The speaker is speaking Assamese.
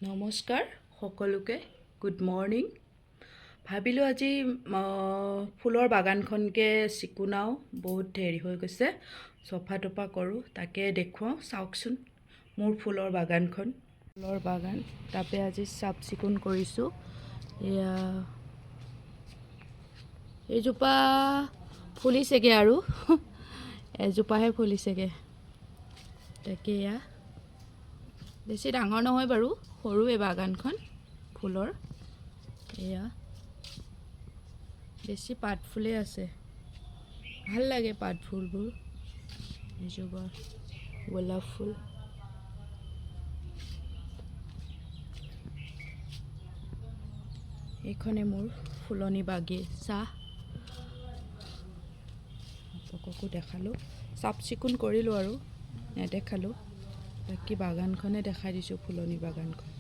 নমস্কাৰ সকলোকে গুড মৰ্ণিং ভাবিলোঁ আজি ফুলৰ বাগানখনকে চিকুনাও বহুত দেৰি হৈ গৈছে চফা তফা কৰোঁ তাকে দেখুৱাওঁ চাওকচোন মোৰ ফুলৰ বাগান তাতে আজি চাফ চিকুণ কৰিছোঁ এয়া এইজোপা ফুলিছেগৈ আৰু এজোপাহে ফুলিছেগৈ তাকে এয়া বেছি ডাঙৰ নহয় বাৰু সৰু এই বাগানখন ফুলৰ এয়া বেছি পাত ফুলে আছে ভাল লাগে পাত ফুলবোৰ এজোপা গোলাপ ফুল এইখনে মোৰ ফুলনি বাগিচা আপোনালোককো দেখালোঁ চাফ চিকুণ কৰিলোঁ আৰু নেদেখালোঁ বাকী বাগানখনে দেখাই দিছোঁ ফুলনি বাগানখন